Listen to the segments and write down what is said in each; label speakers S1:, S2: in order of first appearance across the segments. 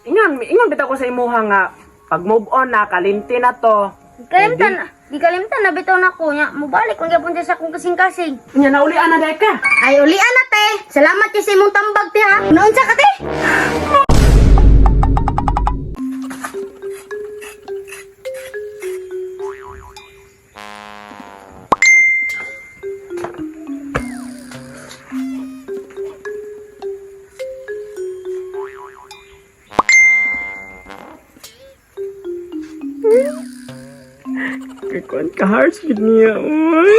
S1: Ingon bitaw ko sa imuha nga pag move on na kalimti na to.
S2: Di kalimtan na bitaw na ko nya. Mubalik kung gyapon sa akong kasing-kasing.
S1: Nya naulian na dai ka.
S2: Ay ulian na te. Salamat kay sa imong tambag te ha. Naunsa ka te?
S1: Kuan ka harsh gid niya. Uy.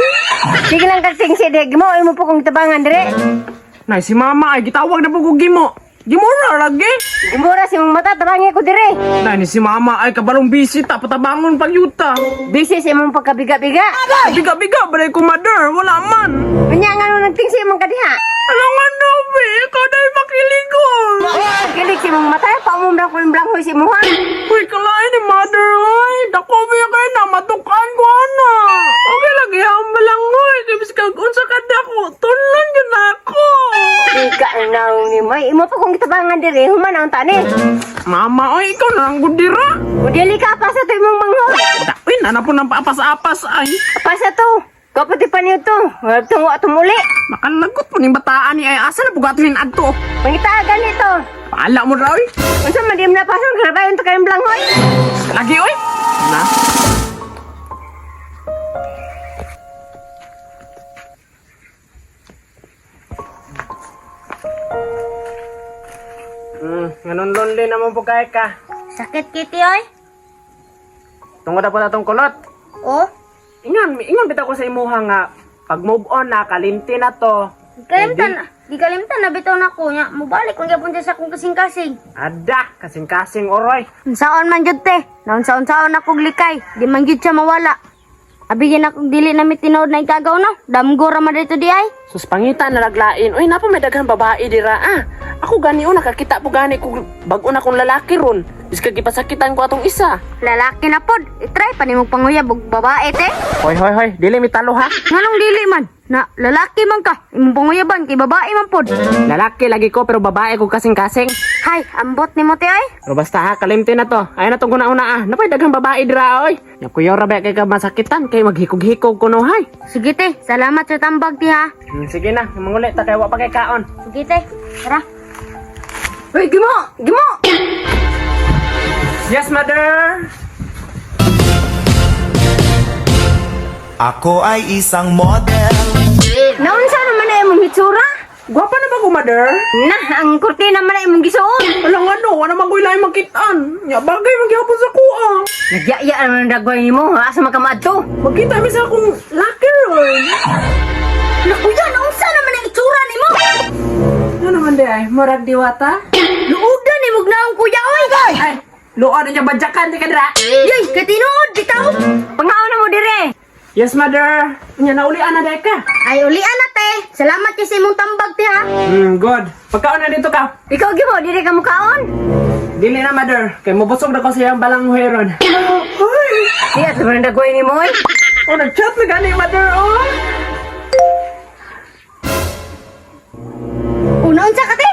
S2: Sige lang kasing si Deg mo. Imo po kong tabangan dire.
S1: Nay si mama ay gitawag na pug gimo. Gimo ra lagi.
S2: Gumura si mong mata tabangi ko dire.
S1: Nay ni si mama ay kabalong busy ta patabangon pag yuta.
S2: Busy si imong pagkabiga-biga.
S1: Biga-biga balay ko mother, wala man.
S2: Unya nga nung nagtingsi imong kadiha.
S1: Alangan no be, ikaw dai makiligol.
S2: Kilig si mong mata pa umumrang ko yung blanghoy si imuha.
S1: Uy, kalain ni mother, oy. Dako ba kayo na matukan ko na. Okay lagi hamba lang, oy. Kibis kag unsa ka dako, tunlan yun ako.
S2: Ika na ni may imo pa kong tabangan dire human ang tani.
S1: Mama, oy, ikaw na ang gudira.
S2: Udili ka pa sa to imong manghod.
S1: Uy, nana po ng paapas-apas ay.
S2: Pa sa to. Kapati pa niyo to. Tungo at tumuli.
S1: Makalagot po ni bataan ni ay asa na bugatin adto.
S2: Pangitagan nito.
S1: Paala mo ra, oy.
S2: Unsa man di mo napasok grabayon to kayong blanghoy.
S1: Lagi, oy. Na. Nganon lonely naman po kay ka.
S2: Sakit kiti oy.
S1: Tungod na po na tong kulot.
S2: Oh.
S1: Ingon bitaw ko sa imuha nga pag move on na kalimti na to.
S2: Di kalimtan na bitaw na ko nya. Mubalik kung gyapon sa akong kasing-kasing.
S1: Ada, kasing-kasing oroy.
S2: Unsaon man jud te? Naunsa-unsaon akong likay. Di man jud siya mawala. Abigin akong dili na mi tinuod na igagaw no. Damgo ra man dito di ay.
S1: Sus pangita na laglain. Uy, napa may daghang babae dira ah. Ako gani nakakita po gani ko bag-o na kong lalaki ron. Bis kag ipasakitan ko atong isa.
S2: Lalaki na pod. I-try pa nimong panguyab og babae te.
S1: Hoy, dili mi talo ha.
S2: Nganong dili man? Na lalaki man ka. Imong panguyaban kay babae man pod.
S1: Lalaki lagi ko pero babae ko kasing-kasing.
S2: Hay, ambot nimo te ay.
S1: Pero basta ha, kalimti na to. Ayaw na to guna-una ah. Napay daghang babae dira oy. Yakuyo ra ba kay ka masakitan kay maghikog-hikog kuno hay.
S2: Sige te, salamat sa tambag ti ha.
S1: Sige na, mangulit ta kay wa pa kay kaon.
S2: Sige te. Tara. Hoy, gimo!
S1: Yes, mother.
S3: Ako ay isang model.
S2: Naunsa naman na imong hitsura?
S1: Gwapa na ba ko, mother?
S2: Na, ang kurtina man na imong gisuon.
S1: Alang ano, wala man ko ilay makitaan. Ya bagay magyapon sa kuha.
S2: Nagyaya naman ang dagway nimo. Asa man ka maadto?
S1: Magkita mi sa akong locker ron.
S2: Nakuya, naunsa naman ang itsura nimo?
S1: Ano naman di ay? Murag diwata?
S2: Luudan ni mugnaong kuya oy.
S1: Ay, luod na niya badyakan di ka dira.
S2: Yay, katinood bitaw. Pangaon na mo dire.
S1: Yes, mother. Nya naulian na day ka.
S2: Ay ulian na te. Salamat kay sa imong tambag te ha.
S1: Good. Pagkaon na dito ka.
S2: Ikaw gimo dire ka mukaon.
S1: Dili na, mother. Kay mabusog na ko siyang balang hueron. Uy!
S2: Diya, naman ang dagway nimo oy.
S1: Oh, nag-chat na gani, mother, oh!
S2: Unaon sa kate.